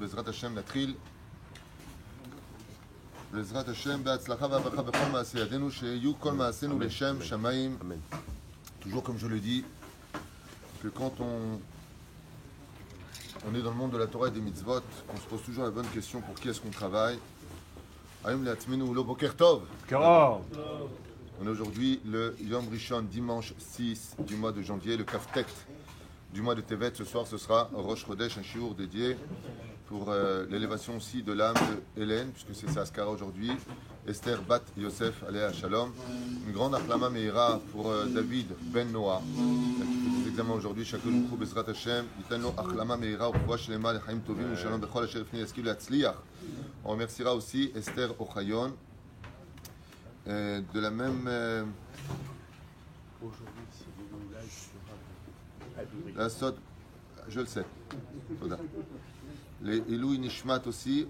בעזרת השם נתחיל. בעזרת השם בהצלחה והברכה בכל מעשי ידינו, שיהיו כל מעשינו לשם שמיים. Toujours comme je le dis, que quand on est dans le monde de la Torah et des mitzvot, on se pose toujours la bonne question: pour qui est-ce qu'on travaille? Ayom le'atzminu lo boker tov. On est aujourd'hui le Yom Rishon, dimanche 6 du mois de janvier, le Kaftet du mois de Tevet. Ce soir, ce sera Rosh Chodesh, un shiur dédié pour l'élévation aussi de l'âme de Hélène, puisque c'est sa askara aujourd'hui. Esther Bat Yosef, Aléa Shalom. Une grande achlama meira pour David Ben Noah, qui fait des examens aujourd'hui. Chacun nous Bezrat Hashem. Itano achlama meira ou Fouach Lema Lechaim Tovim Shalom Bechol Asher Fni Yaskil Yatzliach. On remerciera aussi Esther Ochayon. De la même. Aujourd'hui, c'est le live sur La Sod, je le sais. Les Eloui Nishmat aussi.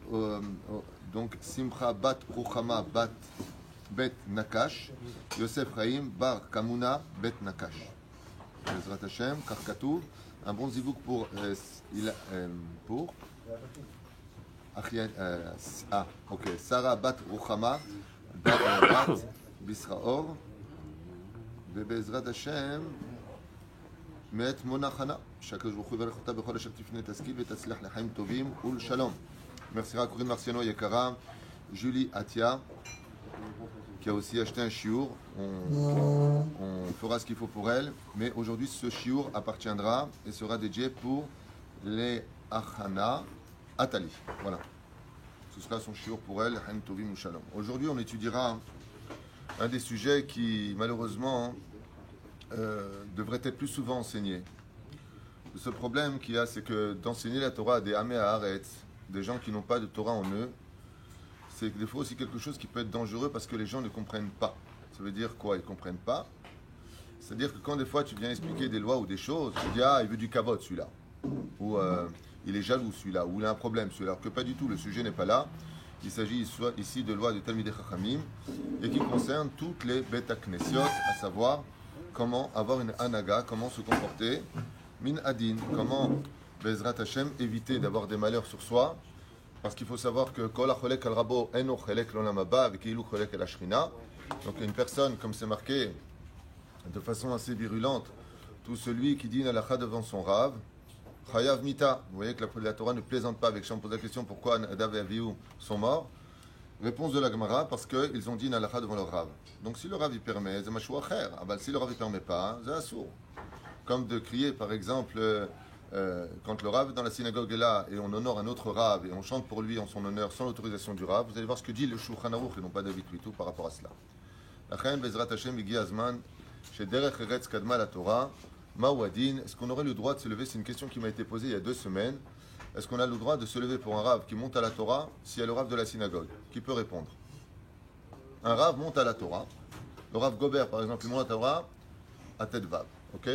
Donc Simcha Bat Ruchama Bat Bet Nakash. Yosef Chaim Bar Kamuna Bet Nakash. Bezrat Hashem, Karkatou. Un bon zivouk pour. Ok. Sarah Bat Ruchama. Bat Bisraor, ובעזרת השם מת מונה חנה, שהקדוש ברוך הוא יברך אותה בכל אשר תפנה תשכיל ותצליח לחיים טובים ולשלום. Merci à Corinne Marciano Yekara, Julie Atia, qui a aussi acheté un chiour. On fera ce qu'il faut pour elle, mais aujourd'hui ce chiour appartiendra et sera dédié pour les Achana Atali. Voilà. Ce sera son shiur pour elle, Chaim Tovim Shalom. Aujourd'hui, on étudiera un des sujets qui, malheureusement, devrait être plus souvent enseigné. Le seul problème qu'il y a, c'est que d'enseigner la Torah à des Amé Haaretz, des gens qui n'ont pas de Torah en eux, c'est des fois aussi quelque chose qui peut être dangereux parce que les gens ne comprennent pas. Ça veut dire quoi? Ils ne comprennent pas. C'est-à-dire que quand des fois tu viens expliquer des lois ou des choses, tu dis: ah, il veut du kavod celui-là. Ou il est jaloux celui-là, ou il a un problème celui-là, alors que pas du tout, le sujet n'est pas là. Il s'agit ici de lois de Talmidei Chachamim et qui concerne toutes les Beta Knesiot, à savoir comment avoir une anaga, comment se comporter, min adin, comment Bezrat Hashem éviter d'avoir des malheurs sur soi, parce qu'il faut savoir que Kol hacholek al rabo eno chelek l'olam haba v'keilu cholek el hashrina. Donc une personne, comme c'est marqué de façon assez virulente, tout celui qui dit une halakha devant son rave, Chayav Mita. Vous voyez que la Torah ne plaisante pas avec. Je me pose la question: pourquoi Nadav et Avihu sont morts? Réponse de la Gemara: parce qu'ils ont dit une halakha devant leur Rav. Donc si le Rav y permet, c'est mashou acher. Si le Rav y permet pas, c'est assour. Comme de crier par exemple, quand le Rav dans la synagogue est là et on honore un autre Rav et on chante pour lui en son honneur sans l'autorisation du Rav, vous allez voir ce que dit le Shulchan Aruch et non pas David Witou par rapport à cela. Lachen Bezrat Hashem Igi Azman chez Derech Eretz Kadma la Torah. Maouadin, est-ce qu'on aurait le droit de se lever? C'est une question qui m'a été posée il y a 2 semaines. Est-ce qu'on a le droit de se lever pour un rave qui monte à la Torah s'il y a le rave de la synagogue? Qui peut répondre? Un rave monte à la Torah. Le rave Gobert, par exemple, il monte à la Torah à tête vav. Ok?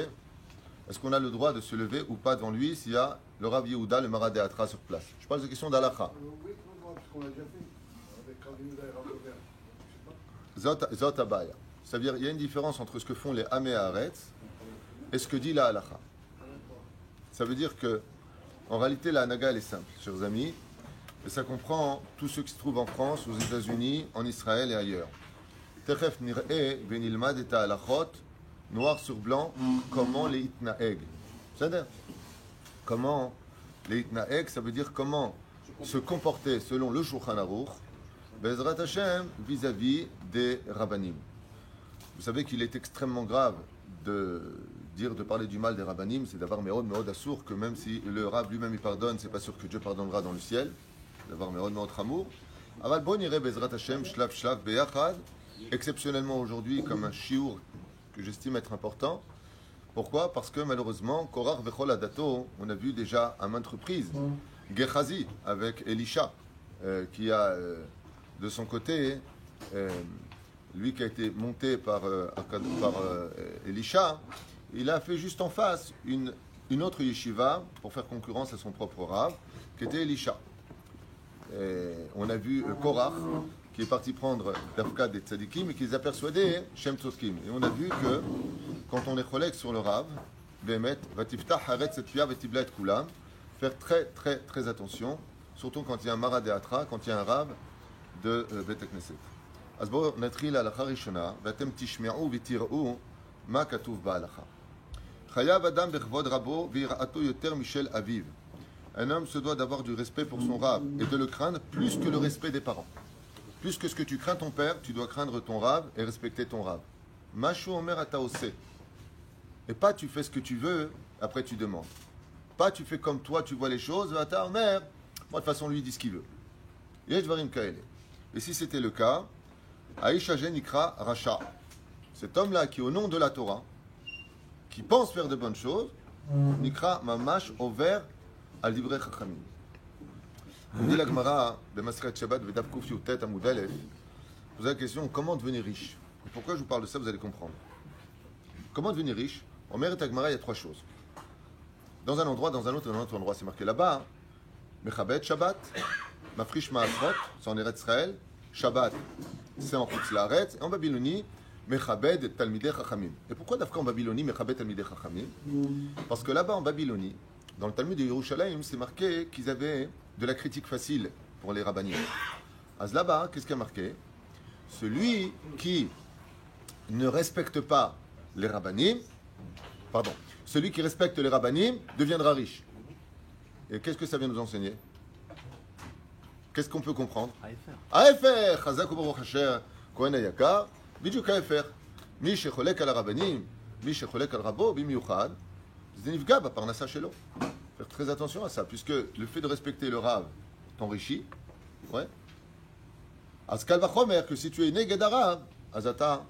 Est-ce qu'on a le droit de se lever ou pas devant lui s'il y a le rave Yehuda, le Marat Deatra sur place? Je pose la question d'Alacha. Oui, parce qu'on l'a déjà fait avec Rav Yehuda et Rav Gobert. Zot Abaya. C'est-à-dire, il y a une différence entre ce que font les Amé Haaretz et ce que dit la halacha. Ça veut dire que, en réalité, la hanaga, elle est simple, chers amis, et ça comprend tous ceux qui se trouvent en France, aux États-Unis, en Israël et ailleurs. Techef nir'e venilmad et halachot, noir sur blanc, comment les itnaeg. C'est-à-dire, comment les itnaeg, ça veut dire comment se comporter selon le Shulchan Aruch, Bezrat Hashem, vis-à-vis des rabbanim. Vous savez qu'il est extrêmement grave de parler du mal des rabbanim, c'est d'avoir méod assour, que même si le rab lui-même il pardonne, c'est pas sûr que Dieu pardonnera dans le ciel, d'avoir méod chamour. Aval bon irait Bezrat Hashem, shlav shlav beyachad, exceptionnellement aujourd'hui comme un shiur que j'estime être important. Pourquoi? Parce que malheureusement, Korach vechol adato, on a vu déjà à maintes reprises, Gehazi avec Elisha, qui a de son côté, lui qui a été monté par Elisha, il a fait juste en face une autre yeshiva pour faire concurrence à son propre rave, qui était Elisha. Et on a vu Korach qui est parti prendre Dafka des Tzadikim et qui les a persuadés Shem Tzodkim. Et on a vu que quand on est collègue sur le rave, Behemet, Vatiftah Haretz et Pia Vetibla et Kulam, faire très très très attention surtout quand il y a un Maradeatra, quand il y a un rave de Bet Knesset. אז בואו נתחיל ההלכה הראשונה, ואתם תשמעו ותראו מה כתוב בהלכה. חייב אדם בכבוד רבו ויראתו יותר משל אביו. Un homme se doit d'avoir du respect pour son rave et de le craindre plus que le respect des parents. Plus que ce que tu crains ton père, tu dois craindre ton rave et respecter ton rave. Mashu omer ata ose. Et pas tu fais ce que tu veux, après tu demandes. Pas tu fais comme toi, tu vois les choses, ata omer, moi de toute façon lui il dit ce qu'il veut. Yesh dvarim kaele. Et si c'était le cas, Aïcha Nikra Racha. Cet homme-là qui, au nom de la Torah, qui pense faire de bonnes choses, Nikra Mamash Over al Divrei Chachamim. On dit la Gemara, de Masrat Shabbat, Vedav Kuf Yutet Amud Aleph, posez la question comment devenir riche. Et pourquoi je vous parle de ça, vous allez comprendre. Comment devenir riche? En Meret Agmara, il y a trois choses. Dans un endroit, dans un autre endroit, c'est marqué là-bas, Mechabet Shabbat, Mafrish Maasrot, c'est en Eretz Israël, Shabbat, c'est en Chutz Laaretz, et en Babylonie, Mechabed Talmidei Chachamim. Et pourquoi d'Afka en Babylonie, Mechabed Talmidei Chachamim? Parce que là-bas en Babylonie, dans le Talmud de Yerushalayim, c'est marqué qu'ils avaient de la critique facile pour les rabbanim. À là-bas, qu'est-ce qu'il y a marqué? Celui qui ne respecte pas les rabbanim, celui qui respecte les rabbanim deviendra riche. Et qu'est-ce que ça vient nous enseigner? Qu'est-ce qu'on peut comprendre? AFR, Chazak Baruch Hashem, Kohen Hayakar, Bidjuk AFR. Mi shecholek al rabbanim, mi shecholek al rabo, bimiuchad, c'est nifga b'parnassa shelo. Faire très attention à ça, puisque le fait de respecter le Rav t'enrichit. Ouais. Az kal vachomer, que si tu es néged arabe, azata,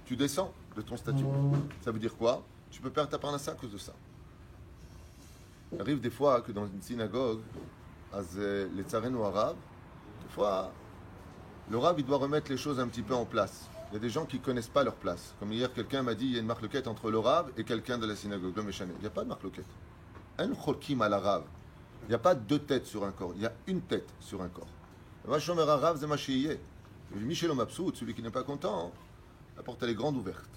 tu descends de ton statut. Ça veut dire quoi? Tu peux perdre ta parnassa à cause de ça. Il arrive des fois que dans une synagogue, les tsarenu arabes, des fois, le Rav il doit remettre les choses un petit peu en place. Il y a des gens qui ne connaissent pas leur place. Comme hier, quelqu'un m'a dit il y a une marloquette entre le Rav et quelqu'un de la synagogue. Il n'y a pas de marloquette. Un cholkim à l'arabe. Il n'y a pas deux têtes sur un corps. Il y a une tête sur un corps. Vachomer arabe, c'est machiye. Michel Omapsout, celui qui n'est pas content, la porte elle est grande ouverte.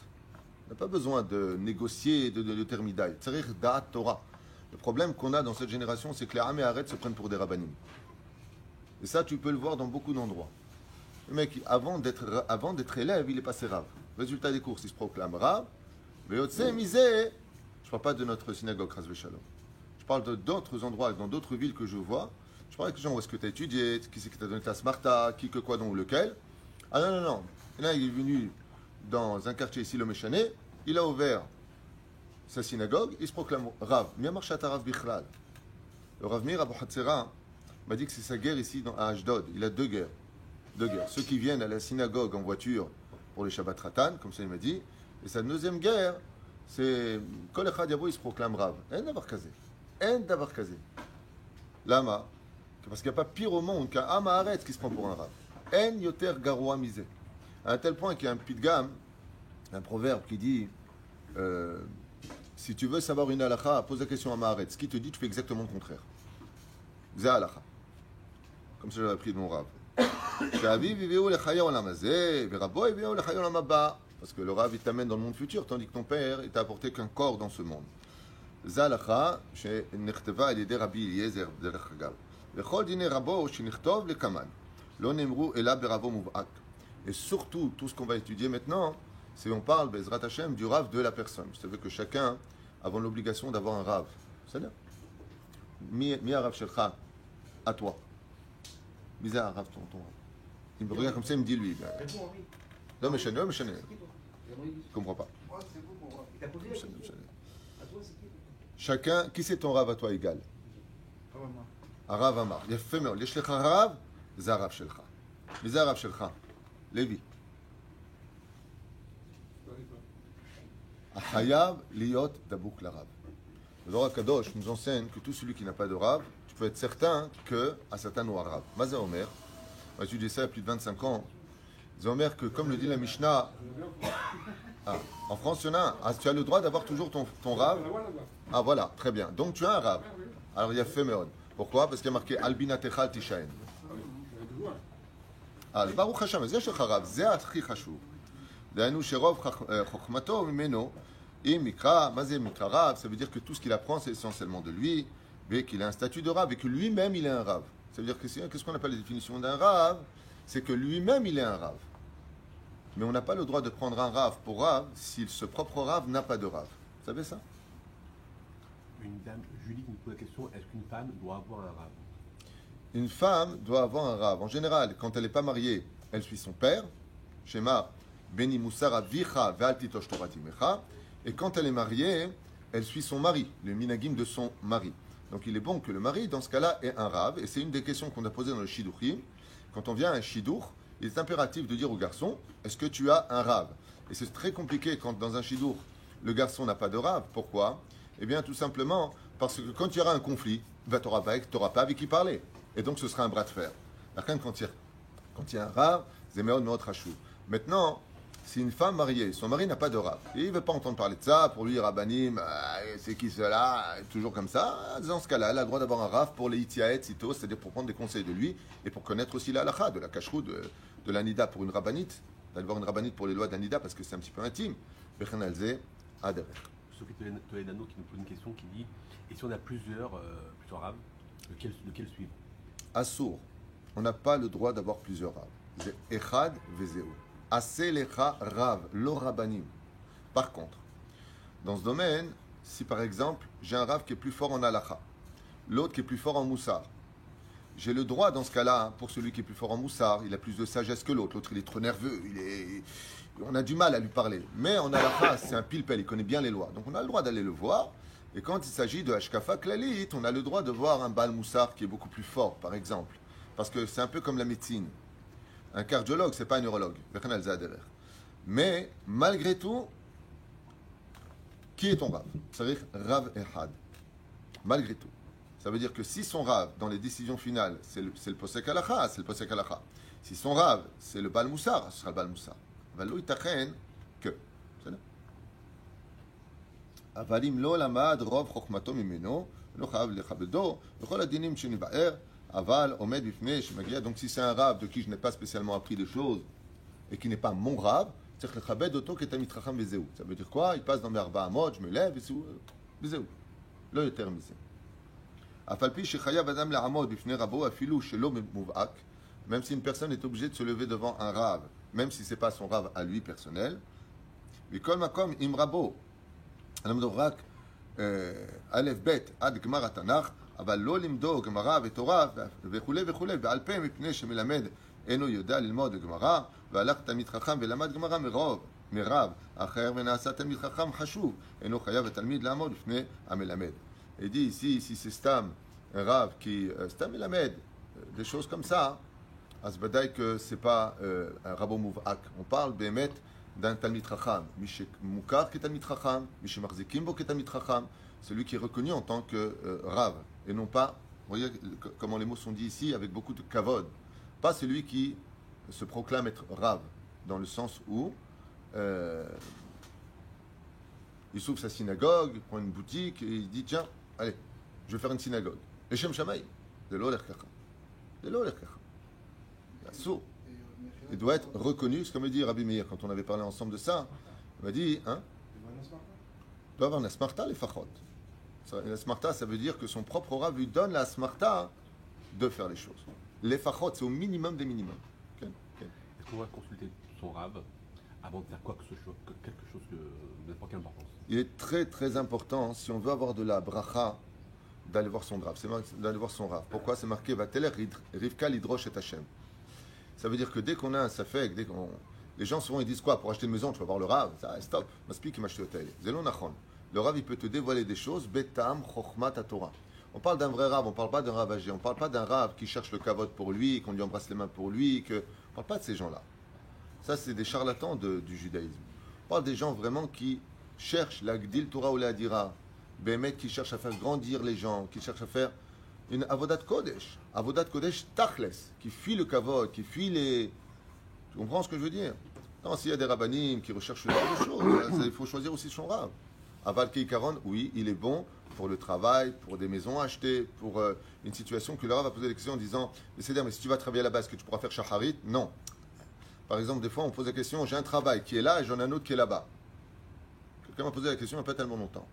On n'a pas besoin de négocier de termidaï. Tsarir da'at Torah. Le problème qu'on a dans cette génération, c'est que les Hamé Haret se prennent pour des rabbanim. Et ça, tu peux le voir dans beaucoup d'endroits. Le mec, avant d'être élève, il est passé rave. Résultat des courses, il se proclame rave. Mais misé, je ne parle pas de notre synagogue, Chas v'Shalom. Je parle d'autres endroits, dans d'autres villes que je vois. Je parle avec les gens où est-ce que tu as étudié, qui c'est qui t'a donné ta smarta, qui, que quoi, donc lequel. Ah non. Et là, il est venu dans un quartier ici, le Méchané, il a ouvert sa synagogue, il se proclame Rav. Miamarchat Rav Bichlal. Le Rav Mir Abu Hatzera m'a dit que c'est sa guerre ici à Ashdod. Il a deux guerres. Ceux qui viennent à la synagogue en voiture pour les Shabbat Ratan, comme ça il m'a dit. Et sa deuxième guerre, c'est Kol Echad Yavo, il se proclame Rav. En davar kazé. Lama, parce qu'il n'y a pas pire au monde qu'un Am Haaretz qui se prend pour un Rav. En yoter garoua misé. À un tel point qu'il y a un pidgam, un proverbe qui dit si tu veux savoir une halakha, pose la question à Maharetz. Ce qui te dit, tu fais exactement le contraire. Zé halakha. Comme ça, j'avais appris de mon Rav. Parce que le Rav, il t'amène dans le monde futur, tandis que ton père, il t'a apporté qu'un corps dans ce monde. Zé halakha, chez Nechteva, al yedé Rabbi Eliezer, derech hagav. Vechol dine rabo, shenichtov le kaman. Lo nemru ela beravo muv'ak. Et surtout, tout ce qu'on va étudier maintenant, c'est on parle, Bezrat Hashem, du Rav de la personne. Je savais que chacun a l'obligation d'avoir un Rav. C'est-à-dire, mi un Rav Shelcha, à toi. Bizarre, Rav, ton Rav. Il me regarde comme ça, il me dit lui. Non, mais je ne comprends pas. Chacun, qui c'est ton Rav à toi égal? Rav Amar. Il y a fait, mais les Rav, c'est Rav Shelcha. Bizarre, Rav Shelcha. Lévi. Achayav liot dabouk la Rav. Le Zohar Kadosh nous enseigne que tout celui qui n'a pas de Rav, tu peux être certain que à Satan ou à Rav. Mazé Omer, on a étudié ça il y a plus de 25 ans. Omer que comme le dit la Mishnah, en France il y en a un. Tu as le droit d'avoir toujours ton Rav. Ah voilà, très bien. Donc tu as un Rav. Alors il y a Femeon. Pourquoi? Parce qu'il y a marqué Albina Techal Tishaen. אז ברוך השם, אז יש לך רב, זה הכי חשוב. דהיינו שרוב חוכמתו ממנו, אם מקרא, מה זה מקרא רב? Ça veut dire que tout ce qu'il apprend, c'est essentiellement de lui. mais qu'il a un statut de Rav et que lui-même il est un Rav. Ça veut dire que qu'est-ce qu'on appelle la définition d'un Rav? C'est que lui-même il est un Rav. Mais on n'a pas le droit de prendre un Rav pour Rav si ce propre Rav n'a pas de Rav. Vous savez ça? Une dame, Julie, qui nous pose la question, est-ce qu'une femme doit avoir un rave? Une femme doit avoir un Rav. En général, quand elle n'est pas mariée, elle suit son père. Shema Beni Musara Vicha Ve'al Titosh Torah Timecha. Et quand elle est mariée, elle suit son mari, le minagim de son mari. Donc il est bon que le mari, dans ce cas-là, ait un Rav. Et c'est une des questions qu'on a posées dans le Shiduchim. Quand on vient à un Shidur, il est impératif de dire au garçon, est-ce que tu as un Rav? Et c'est très compliqué quand dans un Shidur, le garçon n'a pas de Rav. Pourquoi? Eh bien tout simplement parce que quand il y aura un conflit, ben, tu n'auras pas avec qui parler. Et donc ce sera un bras de fer. Quand il y a un Rav, c'est Meod Meod Rachou. Maintenant, si une femme mariée, son mari n'a pas de Rav, et il ne veut pas entendre parler de ça, pour lui, Rabbanim, c'est qui cela, toujours comme ça, dans ce cas-là, elle a le droit d'avoir un Rav pour les Itiaet, Sito, c'est-à-dire pour prendre des conseils de lui, et pour connaître aussi la halakha, de la kashrou, de l'anida pour une rabbinite, d'aller voir une rabbinite pour les lois d'anida, parce que c'est un petit peu intime. Bechan alze, ader. Sophie Toledano qui nous pose une question qui dit, et si on a plusieurs raves, lequel suivre? Assour, on n'a pas le droit d'avoir plusieurs Rav. C'est Echad Vezeu. Aselecha Rav, lo Rabbanim. Par contre, dans ce domaine, si par exemple, j'ai un Rav qui est plus fort en halakha, l'autre qui est plus fort en moussar, j'ai le droit dans ce cas-là, pour celui qui est plus fort en moussar, il a plus de sagesse que l'autre, il est trop nerveux, on a du mal à lui parler. Mais en halakha, c'est un pilpel, il connaît bien les lois. Donc on a le droit d'aller le voir. Et quand il s'agit de Hashkafa Klalit, on a le droit de voir un Baal Moussar qui est beaucoup plus fort, par exemple. Parce que c'est un peu comme la médecine. Un cardiologue, c'est pas un neurologue. Mais, malgré tout, qui est ton Rav? Ça veut dire Rav Ehad. Malgré tout. Ça veut dire que si son Rav, dans les décisions finales, c'est le Posek Halacha, c'est le Posek Halacha. Si son Rav, c'est le Baal Moussar, ce sera le Baal Moussar. Valo itachen que. C'est là. אבל אם לא למד רוב חוכמתו ממנו, לא חייב לכבדו, וכל הדינים שנבער, אבל עומד בפני שמגיע, donc si c'est un rave de qui je n'ai pas spécialement appris des choses, et qui n'est pas mon rave, צריך לכבד אותו כתלמיד חכם וזהו. Ça veut dire quoi? Il passe dans mes 400, je me lève, וזהו. לא יותר מזה. אף על פי שחייב אדם לעמוד בפני רבו אפילו שלא מובהק, même si une personne est obligée de se lever devant un rave, même si ce n'est pas son rave à lui personnel, וכל מקום עם רבו, למדו רק א' ב' עד גמר התנ"ך, אבל לא למדו גמרא ותורה וכולי וכולי בעל פה, מפני שמלמד אינו יודע ללמוד גמרא, והלך תלמיד חכם ולמד גמרא מרב אחר ונעשה תלמיד חכם חשוב, אינו חייב התלמיד לעמוד לפני המלמד. Et dit ici, si c'est Stam, un rave qui Stam melamed, des choses comme ça, אז ודאי que c'est pas un rabo mouv'ak. On parle באמת d'un Talmid Chacham, Mishemukar Ketalmid Chacham, Mishemachzikim Bo Ketalmid Chacham, celui qui est reconnu en tant que Rav, et non pas, vous voyez comment les mots sont dits ici, avec beaucoup de kavod, pas celui qui se proclame être Rav, dans le sens où il s'ouvre sa synagogue, il prend une boutique, et il dit, tiens, allez, je vais faire une synagogue. Et Shem Shamaï, de l'Oler Kacham. De l'Oler Kacham. Sourd. Il doit être reconnu, ce que me dit Rabbi Meir quand on avait parlé ensemble de ça. Il m'a dit, hein, il doit avoir une asmarta, les fachot. Une asmarta, ça veut dire que son propre Rav lui donne la asmarta de faire les choses. Les fachot, c'est au minimum des minimums. Okay. Okay. Est-ce qu'on va consulter son Rav avant de faire quelque chose de n'importe quelle importance? Il est très très important, si on veut avoir de la bracha, d'aller voir son Rav. C'est d'aller voir son Rav. Pourquoi? C'est marqué Vateler Rivka Lidrosh et Hashem. Ça veut dire que dès qu'on a un safek, les gens souvent ils disent quoi? Pour acheter une maison, tu vas voir le Rav. Ça, stop. Maspi qui m'a acheté hôtel. Zelon Nachon. Le Rav, il peut te dévoiler des choses. Betam Chochmat Torah. On parle d'un vrai Rav, on parle pas d'un Rav âgé. On parle pas d'un Rav qui cherche le kavod pour lui, qu'on lui embrasse les mains pour lui. On parle pas de ces gens-là. Ça, c'est des charlatans du judaïsme. On parle des gens vraiment qui cherchent la Gdil Torah ou la Adira. Bémet qui cherchent à faire grandir les gens, qui cherchent à faire une avodat kodesh tachles, qui fuit le kavod, qui fuit les... Tu comprends ce que je veux dire? Non, s'il y a des rabbanim qui recherchent ce genre de choses, il faut choisir aussi son rav. Aval Keikaron, oui, il est bon pour le travail, pour des maisons achetées, pour une situation que le rav va poser des questions en disant, mais c'est-à-dire, mais si tu vas travailler là-bas, est-ce que tu pourras faire shacharit? Non. Par exemple, des fois, on pose la question, j'ai un travail qui est là et j'en ai un autre qui est là-bas. Quelqu'un m'a posé la question il n'y a pas tellement longtemps.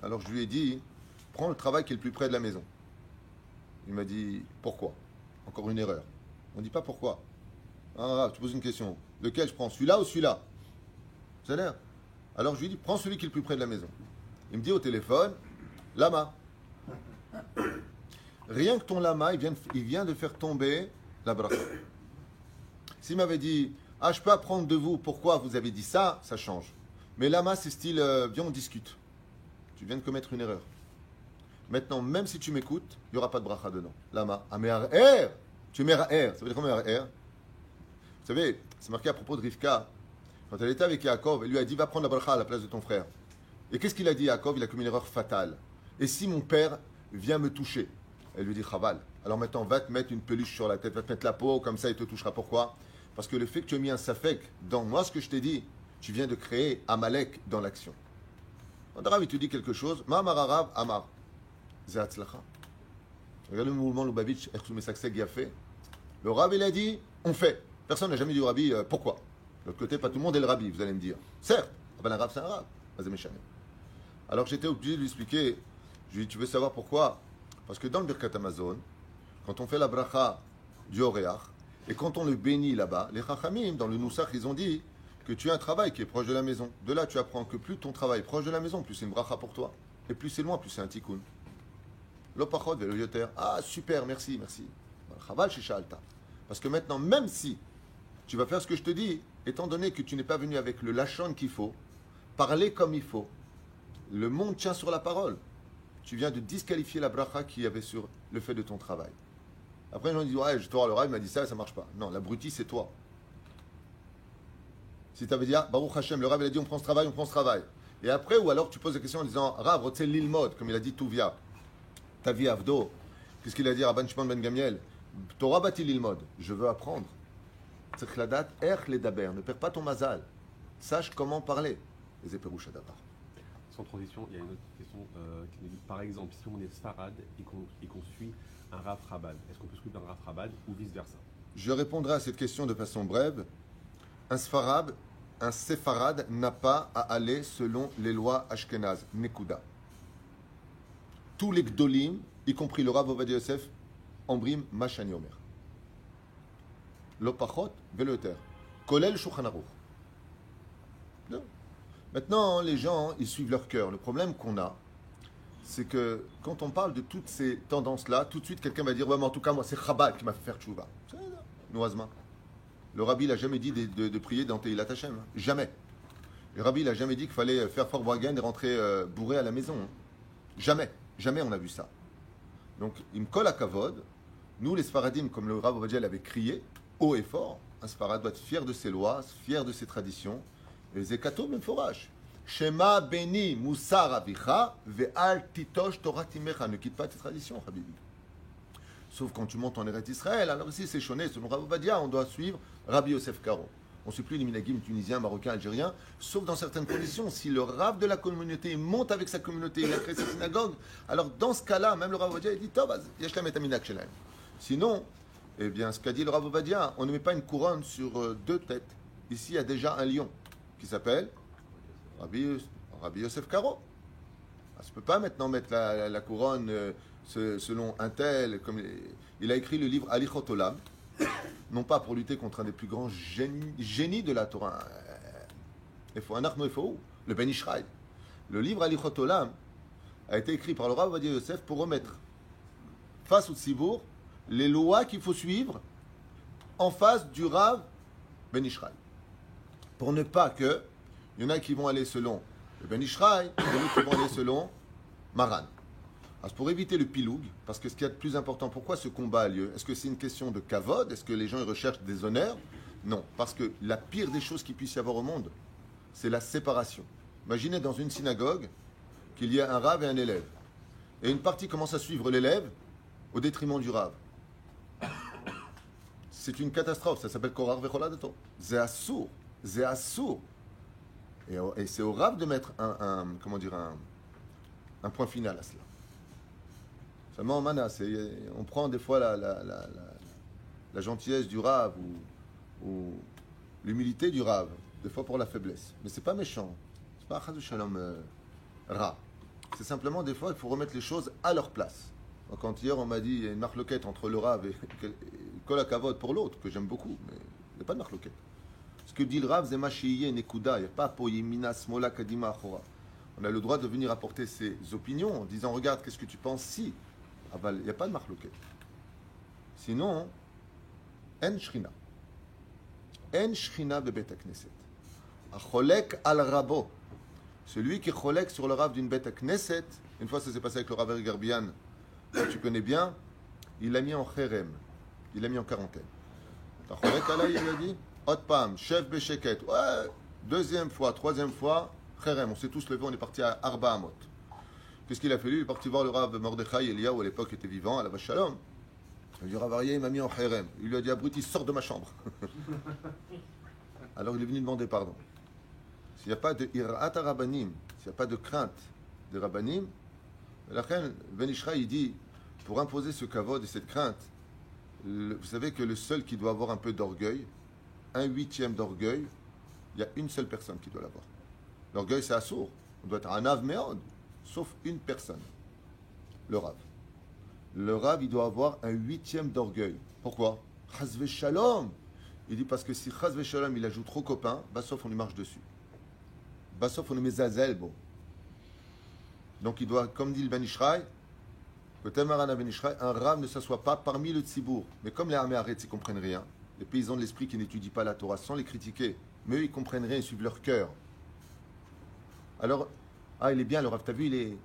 Alors je lui ai dit, prends le travail qui est le plus près de la maison. Il m'a dit, pourquoi? Encore une erreur. On ne dit pas pourquoi. Ah, tu poses une question. Lequel je prends? Celui-là ou celui-là? Ça a l'air. Alors je lui dis, prends celui qui est le plus près de la maison. Il me dit au téléphone, lama. Rien que ton lama, il vient de faire tomber la bracha. S'il m'avait dit, ah, je peux apprendre de vous pourquoi vous avez dit ça, ça change. Mais lama, c'est style, viens, on discute. Tu viens de commettre une erreur. Maintenant, même si tu m'écoutes, il n'y aura pas de bracha dedans. Lama, amer, tu mets er. Ça veut dire quoi, er? Vous savez, c'est marqué à propos de Rivka. Quand elle était avec Yaakov, elle lui a dit, va prendre la bracha à la place de ton frère. Et qu'est-ce qu'il a dit, Yaakov? Il a commis une erreur fatale. Et si mon père vient me toucher? Elle lui dit, chaval. Alors maintenant, va te mettre une peluche sur la tête, va te mettre la peau, comme ça il te touchera. Pourquoi? Parce que le fait que tu as mis un safek dans moi, ce que je t'ai dit, tu viens de créer Amalek dans l'action. Quand Arabe, il te dit quelque chose, Ma'amar Arabe, Amar. Zehatzlacha. Regardez le mouvement Lubavitch, Ersoumé Sakseg y a fait. Le Rabbi, il a dit, on fait. Personne n'a jamais dit au Rabbi, pourquoi? De l'autre côté, pas tout le monde est le Rabbi, vous allez me dire. Certes, un Arabe, c'est un Arabe. Alors j'étais obligé de lui expliquer. Je lui ai dit, tu veux savoir pourquoi? Parce que dans le Birkat Amazon, quand on fait la bracha du Oreach, et quand on le bénit là-bas, les Chachamim, dans le Noussach, ils ont dit que tu as un travail qui est proche de la maison. De là, tu apprends que plus ton travail est proche de la maison, plus c'est une bracha pour toi. Et plus c'est loin, plus c'est un tikkun. L'opachot ve le yoter. Ah, super, merci, merci. Chaval chez Shaalta. Parce que maintenant, même si tu vas faire ce que je te dis, étant donné que tu n'es pas venu avec le lachon qu'il faut, parler comme il faut, le monde tient sur la parole. Tu viens de disqualifier la bracha qu'il y avait sur le fait de ton travail. Après, les gens disent, ouais, le Rav m'a dit ça, ça marche pas. Non, l'abruti, c'est toi. Si tu avais dit, ah, Baruch Hashem, le Rav, il a dit, on prend ce travail, on prend ce travail. Et après, ou alors tu poses la question en disant, Rav, rotzel l'ilmod, comme il a dit Touvia, Tavi Avdo, qu'est-ce qu'il a dit à Rabban Shimon ben Gamiel? Torah bati l'ilmod, je veux apprendre. Tzech ladat, erch ledaber, ne perds pas ton mazal. Sache comment parler. Les éperouches à d'abord. Sans transition, il y a une autre question qui nous dit, par exemple, si on est Sfarad et qu'on suit un Rav Chabad, est-ce qu'on peut suivre un Rav Chabad ou vice-versa? Je répondrai à cette question de façon brève. Un Séfarad n'a pas à aller selon les lois Ashkenaz, Nekuda. Tous les Gdolim, y compris le Rav Ovadia Yosef, Ambrim Mashani Omer. L'Opachot, Veloter. Kolel Shulchan Aruch. Maintenant, les gens, ils suivent leur cœur. Le problème qu'on a, c'est que quand on parle de toutes ces tendances-là, tout de suite, quelqu'un va dire, ouais, mais en tout cas, moi, c'est Chabad qui m'a fait faire tchouva. Noisement. Le Rabbi n'a jamais dit de prier dans Teilat Hashem. Hein. Jamais. Le Rabbi n'a jamais dit qu'il fallait faire Fort Bourgain et rentrer bourré à la maison. Hein. Jamais. Jamais on a vu ça. Donc, il me colle à Kavod. Nous, les Sfaradim, comme le Rav Ovadia l'avait crié, haut et fort, un Sfarad doit être fier de ses lois, fier de ses traditions. Et Zekato même forage. Shema beni musar avicha ve'al titosh Torah timecha. Ne quitte pas tes traditions, Habibi. Sauf quand tu montes en Eretz Israël. Alors ici, c'est choné. Selon Rav Ovadia, on doit suivre Rabbi Yosef Karo. On ne suit plus les minagim tunisiens, marocains, algériens, sauf dans certaines conditions. Si le Rav de la communauté monte avec sa communauté, il a créé sa synagogue, alors dans ce cas-là, même le Rav Ovadia, il dit Tov, yeshlam et aminak shelaim. Sinon, eh bien, ce qu'a dit le Rav Ovadia, on ne met pas une couronne sur deux têtes. Ici, il y a déjà un lion qui s'appelle Rabbi Yosef Karo. Ah, je ne peux pas maintenant mettre la couronne selon un tel. Il a écrit le livre Alichot Olam, non pas pour lutter contre un des plus grands génies de la Torah. Il faut un arno, il faut le Ben Ishraï. Le livre Alichot Olam a été écrit par le Rav Ovadia Yosef pour remettre face au Tzibour les lois qu'il faut suivre en face du Rav Ben Ishraï. Pour ne pas que, il y en a qui vont aller selon le Ben Ishraï, et d'autres qui vont aller selon Maran. Alors, pour éviter le piloug, parce que ce qu'il y a de plus important, pourquoi ce combat a lieu? Est-ce que c'est une question de kavod? Est-ce que les gens ils recherchent des honneurs? Non, parce que la pire des choses qu'il puisse y avoir au monde, c'est la séparation. Imaginez dans une synagogue qu'il y a un rave et un élève. Et une partie commence à suivre l'élève au détriment du rave. C'est une catastrophe, ça s'appelle Korar Vecholadato. C'est assourd. C'est assourd. Et c'est au Rav de mettre un point final à cela. Seulement, on prend des fois la gentillesse du Rav ou l'humilité du Rav, des fois pour la faiblesse. Mais c'est pas méchant. C'est pas Chazou Shalom Ra. C'est simplement, des fois, il faut remettre les choses à leur place. Donc, quand hier, on m'a dit, il y a une marloquette entre le Rav et Kol HaKavod pour l'autre, que j'aime beaucoup, mais il n'y a pas de marloquette. Ce que dit le Rav, c'est Machiye Nekuda, il n'y a pas Poyemina Smola Kadima Achora. On a le droit de venir apporter ses opinions en disant, regarde, qu'est-ce que tu penses si. Ah ben, il n'y a pas de marloquette. Sinon, En Shrina. En Shrina bebet Knesset. Acholek al Rabo. Celui qui cholek sur le Rav d'une bête Knesset, une fois ça s'est passé avec le Rav Garbian, tu connais bien, il l'a mis en kherem, il l'a mis en quarantaine. T'as cholek à il a dit, Otpam, chef Besheket, ouais, deuxième fois, troisième fois, kherem, on s'est tous levés, on est parti à Arba Amot. Qu'est-ce qu'il a fait lui? Il est parti voir le Rav Mordechai Eliyahu, à l'époque était vivant, à la Vache Shalom. Il dit, Rav Aryeh, il m'a mis en kherem. Il lui a dit, abruti, sors de ma chambre. Alors il est venu demander pardon. S'il n'y a pas de irat rabbanim, s'il n'y a pas de crainte des rabbanim, la reine Ben Ishraï, il dit, pour imposer ce kavod et cette crainte, vous savez que le seul qui doit avoir un peu d'orgueil, 1/8 d'orgueil, il y a une seule personne qui doit l'avoir. L'orgueil, c'est assourd. On doit être un av meod, sauf une personne, le rav. Le rav, il doit avoir 1/8 d'orgueil. Pourquoi? Chazve shalom. Il dit parce que si chazve shalom, il ajoute trop copain, bah sauf on lui marche dessus. Sauf on lui met zazel, bon. Donc il doit, comme dit le Ben Ishraï, un rav ne s'assoit pas parmi le tzibour. Mais comme les armées arrêtent, ils ne comprennent rien. Les paysans de l'esprit qui n'étudient pas la Torah sans les critiquer, mais eux ils comprennent rien, ils suivent leur cœur. Alors, il est bien le rav, t'as vu,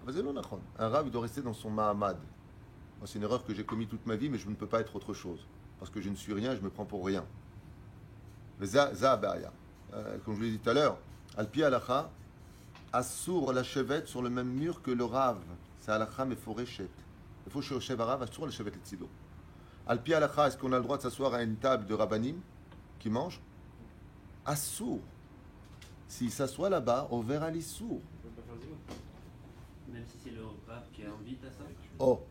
vas-y, non, un rav il doit rester dans son mahamad. C'est une erreur que j'ai commise toute ma vie, mais je ne peux pas être autre chose. Parce que je ne suis rien, je me prends pour rien. Mais comme je l'ai dit tout à l'heure, Al-Pi Alacha, Assour la chevette sur le même mur que le Rav. C'est Alacha Meforeshet. Il faut que je Rav, Assour la chevette et Tzido. Al-Pi Alacha, est-ce qu'on a le droit de s'asseoir à une table de Rabbanim qui mange? Assour. S'il s'assoit là-bas, au verre à l'Issour. Même si c'est le Rav qui invite à ça? Oh,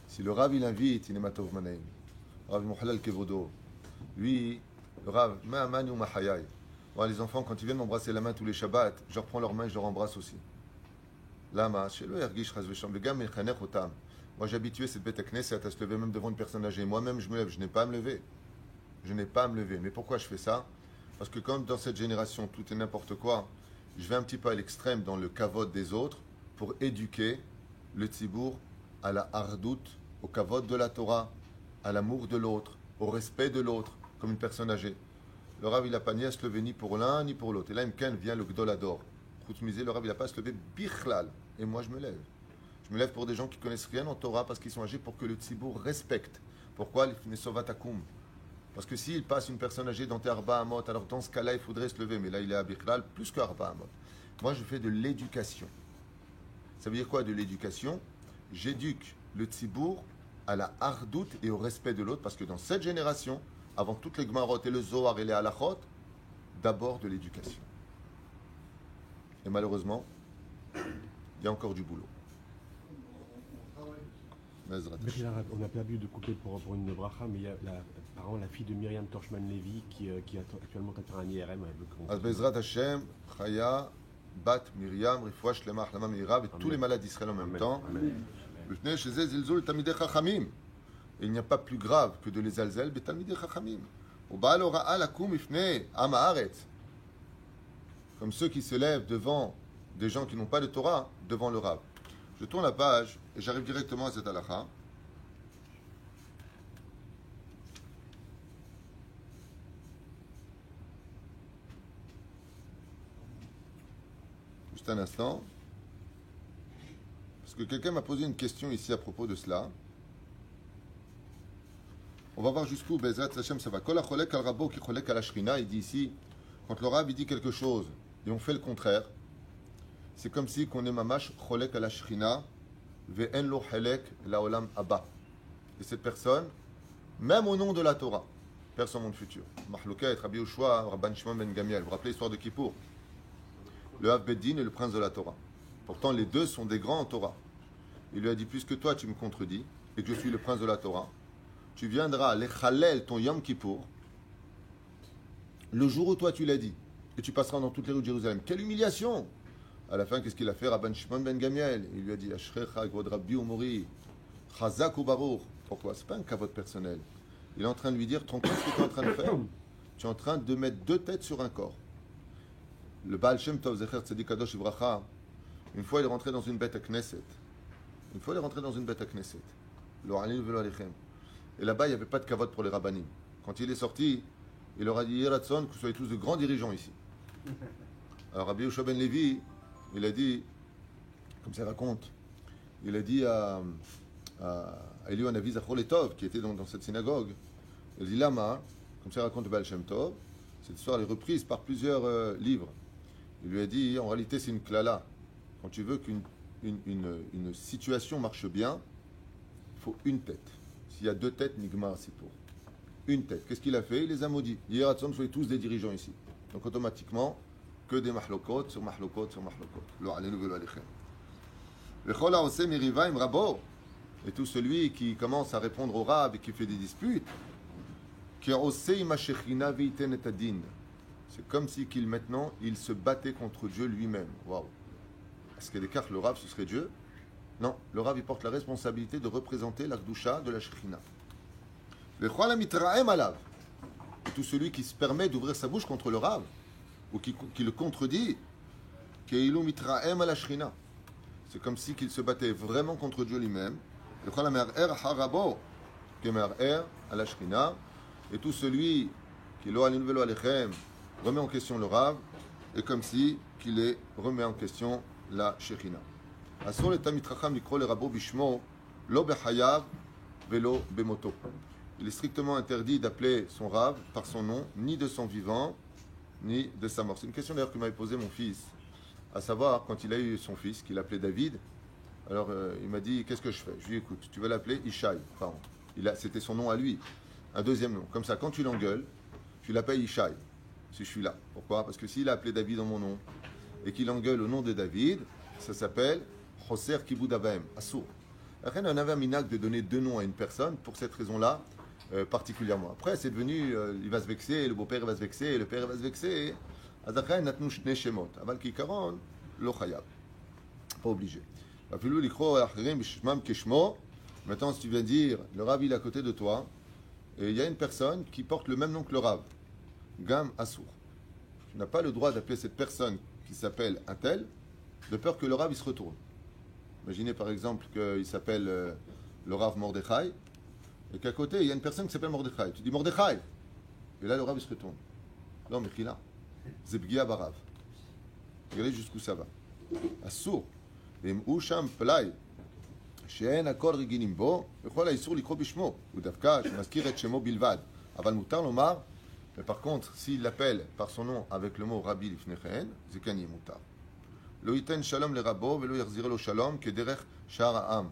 si le Rav il invite, il est Matov Manaim. Rav Muhalal Kevodo. Lui, le Rav, Ma'amani ou Mahayai. Bon, les enfants, quand ils viennent m'embrasser la main tous les Shabbats, je leur prends leur main et je leur embrasse aussi. Lama, chez le Ergish Razvesham, le gars, Mechaner Otam. Moi, j'ai habitué cette bête à Knesset à se lever même devant une personne âgée. Moi-même, je me lève, je n'ai pas à me lever. Je n'ai pas à me lever. Mais pourquoi je fais ça? Parce que comme dans cette génération, tout est n'importe quoi, je vais un petit peu à l'extrême dans le kavod des autres pour éduquer le tzibour à la hardout, au kavod de la Torah, à l'amour de l'autre, au respect de l'autre, comme une personne âgée. Le Rav, il n'a pas ni à se lever ni pour l'un ni pour l'autre. Et là, Imken vient le Gdolador. Khoutmisé, le Rav, il n'a pas à se lever bichlal. Et moi, je me lève. Je me lève pour des gens qui connaissent rien en Torah parce qu'ils sont âgés pour que le tzibour respecte. Pourquoi l'ifnesovatakum? Parce que s'il passe une personne âgée dans tes Arba Amot, alors dans ce cas-là, il faudrait se lever. Mais là, il est à bichlal plus que Arba Amot. Moi, je fais de l'éducation. Ça veut dire quoi de l'éducation? J'éduque le tzibour à la hardout et au respect de l'autre parce que dans cette génération, avant toutes les Gmarot et le Zohar et les Halachot, d'abord de l'éducation. Et malheureusement, il y a encore du boulot. On n'a pas pu de couper pour une bracha, mais il y a apparemment la fille de Myriam Torchman-Levy qui est actuellement en IRM. Bezrat Hashem, Chaya, Bat Myriam, Rifouach, Shlema, Achlama Meira, et tous les malades d'Israël en même temps. Il n'y a pas plus grave que de les alzel, betalmidei chachamim. Comme ceux qui se lèvent devant des gens qui n'ont pas de Torah, devant le Rav. Je tourne la page et j'arrive directement à cette halakha. Juste un instant. Parce que quelqu'un m'a posé une question ici à propos de cela. On va voir jusqu'où Bezrat Hashem ça va. Kol hacholek al rabo ki cholek al ashrina, il dit ici, quand le Rav il dit quelque chose et on fait le contraire, c'est comme si qu'on est mamash cholek al ashrina ve'en lo chelek laolam abba. Et cette personne, même au nom de la Torah, perd son monde futur. Mahlouket, Rabbi Yoshua, Rabban Shimon ben Gamiel. Vous vous rappelez l'histoire de Kippour? Le Hav Beddin et le prince de la Torah. Pourtant, les deux sont des grands en Torah. Il lui a dit, puisque toi tu me contredis et que je suis le prince de la Torah, tu viendras les chalel ton Yom Kippour le jour où toi tu l'as dit et tu passeras dans toutes les rues de Jérusalem. Quelle humiliation! À la fin, qu'est-ce qu'il a fait? Rabban Shimon ben Gamiel, il lui a dit Ashrecha Kvod Rabbi Umori, Chazak ou Baruch. Pourquoi? C'est pas un kavod personnel. Il est en train de lui dire, tu comprends ce que tu es en train de faire? Tu es en train de mettre deux têtes sur un corps. Le Baal Shem Tov Zecher Tzadik Kadosh Ivracha, une fois il est rentré dans une bête à Knesset. Une fois il est rentré dans une bête à Knesset. Lo alinu velo alechem. Et là-bas, il n'y avait pas de kavod pour les rabbanim. Quand il est sorti, il leur a dit Yeratson, que vous soyez tous de grands dirigeants ici. Alors Rabbi Yoshua ben Levi, il a dit, comme ça raconte, il a dit à Eliyahu Hanavi Zachor Letov, qui était dans cette synagogue, il dit Lama, comme ça raconte le Baal Shem Tov, cette histoire est reprise par plusieurs livres. Il lui a dit, en réalité c'est une klala. Quand tu veux qu'une une situation marche bien, il faut une tête. S'il y a deux têtes, Nigmar, c'est pour. Une tête. Qu'est-ce qu'il a fait? Il les a maudits. Yeratson, soyez tous des dirigeants ici. Donc automatiquement, que des mahlokot sur mahlokot sur mahlokot. Lo alenu velo alechem. Vechol haoseh miriva im rabo. Et tout celui qui commence à répondre au rab et qui fait des disputes, qui haoseh im hashechina veiten et adin. C'est comme si qu'il maintenant, il se battait contre Dieu lui-même. Waouh. Est-ce qu'il écarte le rab, ce serait Dieu? Non, le rab, il porte la responsabilité de représenter la Kedusha de la Shekhinah. Vechol hamitraem alav. Et tout celui qui se permet d'ouvrir sa bouche contre le rab, ou qui le contredit, keilu mitraem ala Shekhinah. C'est comme si qu'il se battait vraiment contre Dieu lui-même. Vechol hame'arer harabo, keme'arer ala Shekhinah. Et tout celui qui lo alinu velo alechem remet en question le rab, et comme si qu'il remet en question la Shekhinah. Asur letamid chacham likro le rabo bishmo, lo bechayav velo bemoto. Il est strictement interdit d'appeler son rab par son nom, ni de son vivant, ni de sa mort. C'est une question d'ailleurs que m'avait posée mon fils, à savoir, quand il a eu son fils, qu'il appelait David, alors il m'a dit, qu'est-ce que je fais? Je lui ai dit, écoute, tu vas l'appeler Ishaï, pardon. C'était son nom à lui, un deuxième nom. Comme ça, quand tu l'engueules, tu l'appelles Ishaï, si je suis là. Pourquoi? Parce que s'il a appelé David en mon nom, et qu'il engueule au nom de David, ça s'appelle Choser Kibud Avaim, Assour. Après, on avait un minag de donner deux noms à une personne, pour cette raison-là, particulièrement. Après, c'est devenu, il va se vexer, le beau-père va se vexer, le père va se vexer. Après, natnu shne shemot. Aval kikaron, lo chayab. Pas obligé. Maintenant, si tu viens dire, le rav il est à côté de toi, et il y a une personne qui porte le même nom que le rav, Gam Assour. Tu n'as pas le droit d'appeler cette personne qui s'appelle un tel, de peur que le rav il se retourne. Imaginez par exemple qu'il s'appelle le rav Mordechai, et qu'à côté il y a une personne qui s'appelle Mordechai. Tu dis Mordechai, et là le rav il se retourne. Non, mais qui là? Zebgia Barav. Regardez jusqu'où ça va. Assour. ואם שם פלאי שאין הכל רגילים בו, יכול האיסור לקרוא בשמו, הוא דווקא שמזכיר את שמו בלבד. אבל מותר לומר, mais par contre, s'il l'appelle par son nom avec le mot Rabbi לפניכן, זה כן יהיה מותר. לא ייתן שלום לרבו ולא יחזיר לו שלום כדרך שאר העם.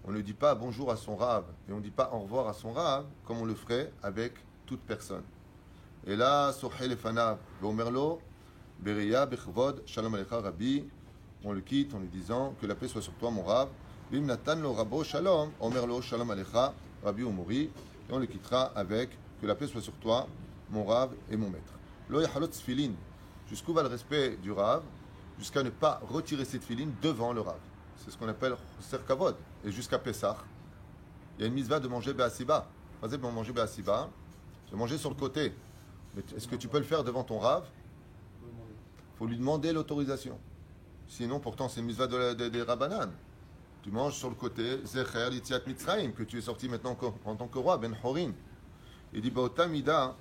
On ne dit pas bonjour à son rab et on ne dit pas au revoir à son rab comme on le ferait avec toute personne. Et là, sohel lefanav veomer lo beriya bechvod shalom alecha Rabbi. On le quitte en lui disant que la paix soit sur toi mon rab. Vim natan lo rabo shalom, omer lo shalom alecha Rabbi umori. Et on le quittera avec que la paix soit sur toi mon rab et mon maître. Lo yachalot tfilin. Jusqu'où va le respect du rab? Jusqu'à ne pas retirer ses tfilin devant le rab. C'est ce qu'on appelle choser kavod. Et jusqu'à Pessah, il y a une mitzvah de manger be'asiba. Par exemple, on manger be'asiba, de manger sur le côté. Mais est-ce que tu peux le faire devant ton rab? Il faut lui demander l'autorisation. Sinon, pourtant, c'est une mitzvah des Rabbanan. Tu manges sur le côté, Zecher, Yitziat Mitzrayim, que tu es sorti maintenant en tant que roi, Ben Horin. Il dit, Baotamida,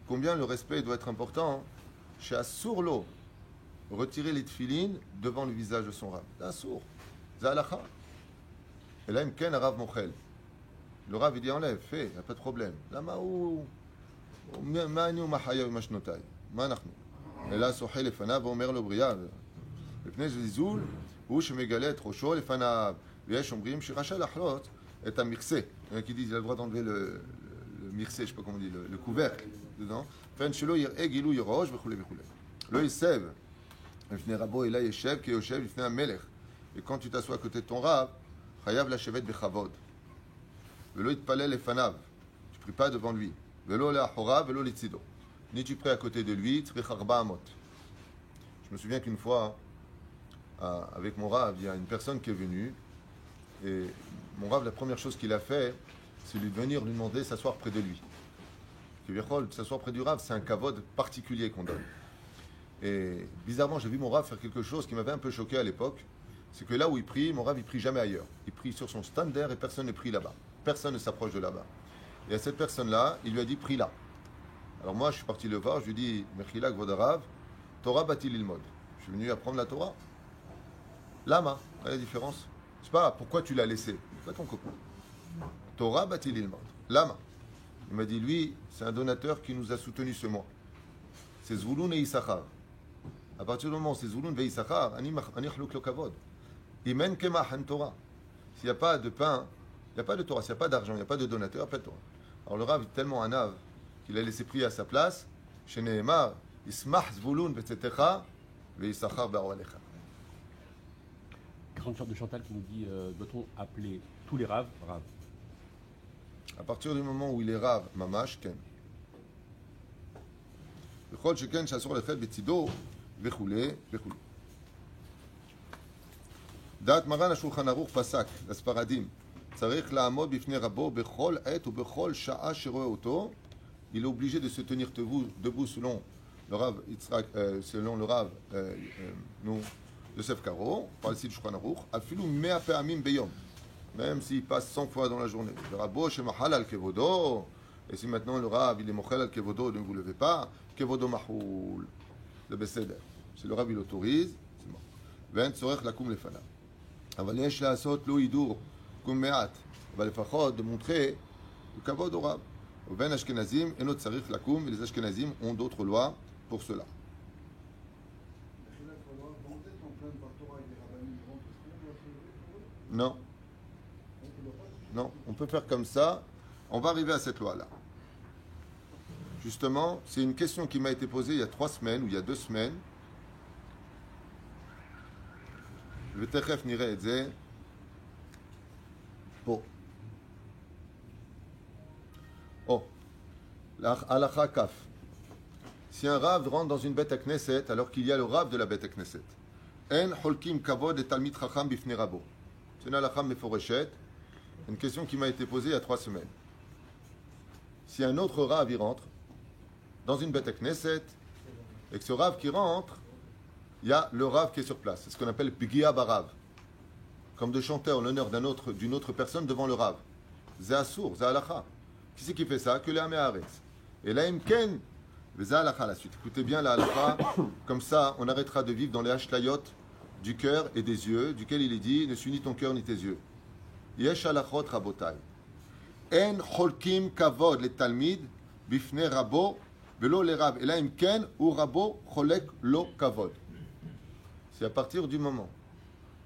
combien le respect doit être important chez Assourlo, retirer les tfilines devant le visage de son rab. C'est Assour, c'est Halacha. Et là, Imken, Rav Mochel. Le rab, il dit, enlève, fais, il n'y a pas de problème. Là, Maou, Ma'ani ou Mahaya ou Mashnotai. Ma'anachnu. Et là, Sohel et Fanav, Omer le Briav. לפני זלזול הוא שמגלה את ראשו לפניו ויש אומרים שרשאי לחלות את המכסה. Il y en a qui disent qu'il a le droit d'enlever le מכסה, je sais pas comment on dit, le couvercle dedans. פן שלא יראה גילוי ראש וכו' וכו'. לא ייסב לפני רבו אלא ישב כיושב לפני המלך. Et quand tu t'assois à côté de ton rab, חייב לשבת בכבוד. ולא יתפלל לפניו. Tu pries pas devant lui. ולא לאחוריו ולא לצידו. Ni tu pries à côté de lui, צריך 400. Je me souviens qu'une fois, avec mon Rav, il y a une personne qui est venue, et mon Rav, la première chose qu'il a fait, c'est lui venir lui demander de s'asseoir près de lui. S'asseoir près du Rav, c'est un kavod particulier qu'on donne. Et bizarrement, j'ai vu mon Rav faire quelque chose qui m'avait un peu choqué à l'époque, c'est que là où il prie, mon Rav, il prie jamais ailleurs. Il prie sur son stander et personne ne prie là-bas. Personne ne s'approche de là-bas. Et à cette personne-là, il lui a dit, prie là. Alors moi, je suis parti le voir, je lui ai dit, Mechila Gvodarav, Torah Batil Ilmod. Je suis venu apprendre la Torah. Lama, quelle est la différence? Je sais pas, pourquoi tu l'as laissé? C'est pas ton copain. Torah Batil Ilmod. Lama. Il m'a dit, lui, c'est un donateur qui nous a soutenus ce mois. C'est Zvouloun et Issachar. À partir du moment où c'est Zvouloun et Issachar, Ani Chluk lo Kavod. Imen Kemah Han Torah. S'il n'y a pas de pain, il n'y a pas de Torah. S'il n'y a pas d'argent, il n'y a pas de donateur, il n'y a pas de Torah. Alors le Rav est tellement un ave qu'il a laissé prier à sa place. Chez Nehemar, Ismach Zvouloun Vetzetecha ve Issachar Be'oralecha. Grande de Chantal qui nous dit doit-on appeler tous les raves raves? À partir du moment où il est Rav, Mamash, Ken. Bechol Sheken Shasor Lechet Betzido, Vechule, Vechule. דעת מרן השולחן ערוך פסק לספרדים צריך לעמוד בפני רבו בכל עת ובכל שעה שרואה אותו. Il est obligé de se tenir debout selon le Rav Yosef Karo, par ici du Shulchan Aruch, אפילו 100 פעמים ביום, même s'il passe 100 fois dans la journée. Le Rabbo shemachal al kevodo, et si maintenant le Rav il est mochel al kevodo, ne vous levez pas, kevodo mahoul, c'est beseder. Si le Rav il autorise, c'est bon. ואין צורך לקום לפניו. אבל יש לעשות לו הידור, קום מעט, אבל לפחות de montrer le kavod au Rav. ובין אשכנזים אינו צריך לקום, ולles אשכנזים ont d'autres lois pour cela. Non. Non, on peut faire comme ça. On va arriver à cette loi-là. Justement, c'est une question qui m'a été posée il y a 3 semaines ou il y a 2 semaines. ותכף נראה את זה פה. הלכה כף. Si un rave rentre dans une bête à Knesset alors qu'il y a le rave de la bête à Knesset, אין חולקים כבוד לתלמיד חכם בפני רבו. C'est une halakha meforeshet, une question qui m'a été posée il y a 3 semaines. Si un autre rave y rentre dans une bête à Knesset et que ce rave qui rentre, il y a le rave qui est sur place. C'est ce qu'on appelle Pigia Barav. Comme de chanter en l'honneur d'une autre personne devant le rave. C'est assour, c'est halakha. Qui c'est qui fait ça? Que les Améharetz. Et là, Imken, c'est halakha la suite. Écoutez bien la halakha. Comme ça, on arrêtera de vivre dans les hashlayot du cœur et des yeux, duquel il est dit, ne suis ni ton cœur ni tes yeux. Yesh halachot rabotai. En cholkim kavod le talmid bifne rabo velo le rab. Et là, Imken ou rabo cholek lo kavod. C'est à partir du moment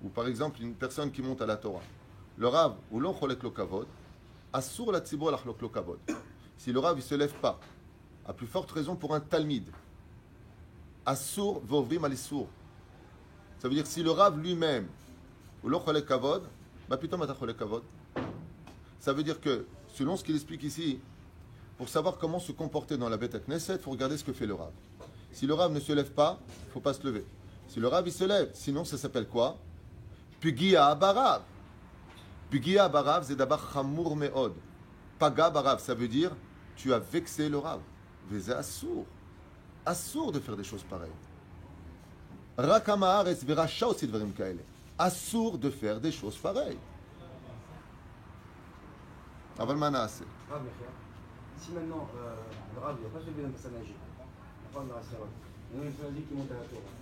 où, par exemple, une personne qui monte à la Torah, le Rav ou l'on cholek lo kavod, assur la tzibor lachlok lo kavod. Si le Rav ne se lève pas, à plus forte raison pour un talmid, assur vovrim alisur. Ça veut dire si le Rav lui-même ou l'on cholek kavod, bah plutôt mata cholek kavod. Ça veut dire que, selon ce qu'il explique ici, pour savoir comment se comporter dans la bête à Knesset, il faut regarder ce que fait le Rav. Si le Rav ne se lève pas, il ne faut pas se lever. Si le Rav il se lève, sinon ça s'appelle quoi? Pigia barav. Pigia barav, c'est d'abord chamour meod. Paga barav, ça veut dire tu as vexé le Rav. Veze assour. Assour de faire des choses pareilles. Rakama haaretz veracha aussi dvarim kaele. Assour de faire des choses pareilles. Aval ma naaseh. Rav Mechia, si maintenant le Rav n'a pas fait le bénin pour sa nager, la femme de la Sarah, il y a une personne qui monte à la Torah.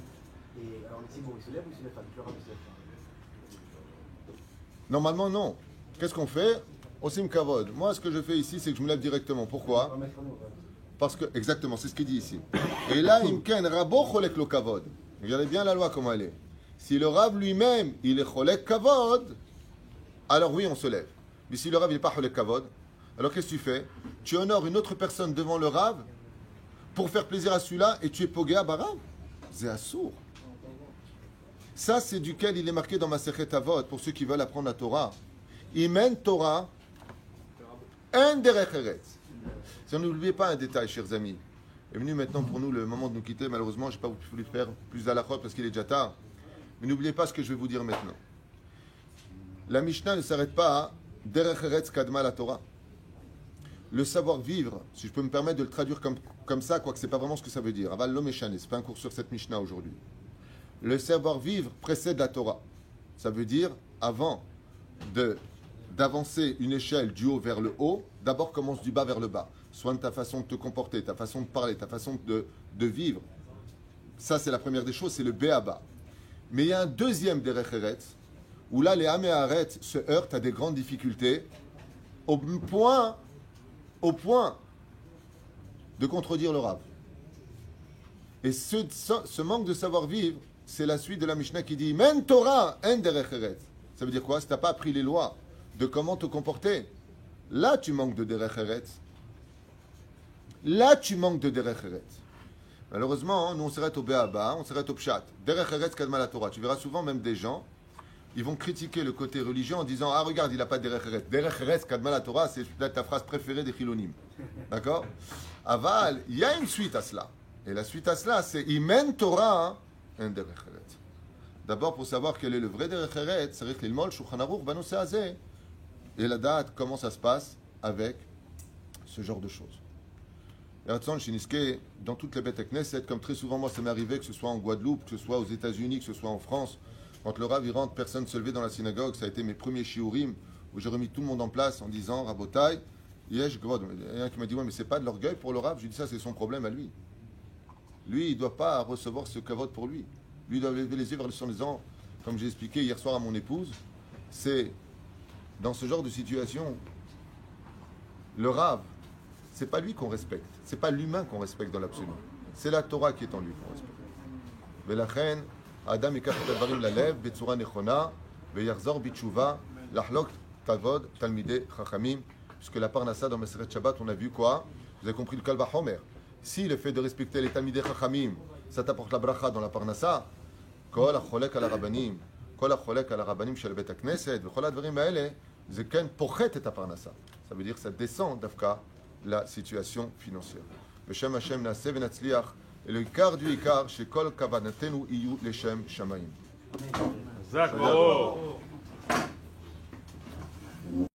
Et alors le Tzibour, il se lève ou il se lève pas? Le Rav il se lève pas. Normalement, non. Qu'est-ce qu'on fait? Osim kavod. Moi, ce que je fais ici, c'est que je me lève directement. Pourquoi? Parce que, exactement, c'est ce qu'il dit ici. Et là, imken rabo cholek lo kavod. Regardez bien la loi, comment elle est. Si le Rav lui-même, il est cholek kavod, alors oui, on se lève. Mais si le Rav, il n'est pas cholek kavod, alors qu'est-ce que tu fais? Tu honores une autre personne devant le Rav pour faire plaisir à celui-là et tu es pogé à barav. C'est assour. Ça, c'est duquel il est marqué dans ma Masechet Avot, pour ceux qui veulent apprendre la Torah. Imen Torah, en derech eretz. Si on n'oublie pas un détail, chers amis, est venu maintenant pour nous le moment de nous quitter. Malheureusement, je n'ai pas voulu faire plus à la chôte parce qu'il est déjà tard. Mais n'oubliez pas ce que je vais vous dire maintenant. La Mishnah ne s'arrête pas à Derech Eretz Kadma la Torah. Le savoir-vivre, si je peux me permettre de le traduire comme ça, quoique ce n'est pas vraiment ce que ça veut dire. Aval lo meshane, ce n'est pas un cours sur cette Mishnah aujourd'hui. Le savoir-vivre précède la Torah. Ça veut dire, avant d'avancer une échelle du haut vers le haut, d'abord commence du bas vers le bas. Soigne ta façon de te comporter, ta façon de parler, ta façon de vivre. Ça, c'est la première des choses, c'est le béaba. Mais il y a un deuxième Derech Eretz, où là, les Am et Haaret se heurtent à des grandes difficultés, au point de contredire le Rav. Et ce manque de savoir-vivre, c'est la suite de la Mishnah qui dit « Men Torah, en Derech Eretz ». Ça veut dire quoi? Si tu n'as pas appris les lois de comment te comporter, là, tu manques de Derech Eretz. Là, tu manques de Derech Eretz. Malheureusement, nous, on s'arrête au Béaba, on s'arrête au Pshat. Derech Eretz Kadma la Torah. Tu verras souvent même des gens, ils vont critiquer le côté religieux en disant « Ah, regarde, il n'a pas de Derech Eretz. Derech Eretz Kadma la Torah, c'est peut-être ta phrase préférée des Chilonim. » D'accord? Aval, il y a une suite à cela. Et la suite à cela, c'est « Imen Torah, en Derech Eretz ». D'abord, pour savoir quel est le vrai Derech Eretz, c'est l'ilmol Shulchan Aruch Banosse Hazeh. Et la date, comment ça se passe avec ce genre de choses. Dans toutes les bêtes Knesset, comme très souvent moi ça m'est arrivé, que ce soit en Guadeloupe, que ce soit aux États-Unis, que ce soit en France, quand le Rav y rentre, personne ne se levait dans la synagogue. Ça a été mes premiers shiurim où j'ai remis tout le monde en place en disant Rabotai, yesh gvod. Il y en a qui m'a dit ouais, mais c'est pas de l'orgueil pour le Rav. Je lui dis ça, c'est son problème à lui. Lui, il ne doit pas recevoir ce kavod pour lui. Lui, il doit lever les yeux vers le ciel en disant, comme j'ai expliqué hier soir à mon épouse, c'est dans ce genre de situation, le Rav, c'est pas lui qu'on respecte, c'est pas l'humain qu'on respecte dans l'absolu, c'est la Torah qui est en lui qu'on respecte. Velachen, Adam yikach et advarim lalev betzura nechona veyachzor bitshuva lachlok kavod talmidei chachamim, puisque la parnassa dans Maseret Shabbat, on a vu quoi? Vous avez compris le Kal Vachomer. Si le fait de respecter les talmidei chachamim, ça t'apporte la bracha dans la parnassa, kol acholek al rabanim, kol acholek al rabanim shel bet hakneset, vechol advarim haele, זה כן פוחת את הפרנסה. Ça veut dire que ça descend דווקא la situation financière. בשם השם נעשה ונצליח, לעיקר דו עיקר שכל כוונתנו יהיו לשם שמיים. חזק ברור.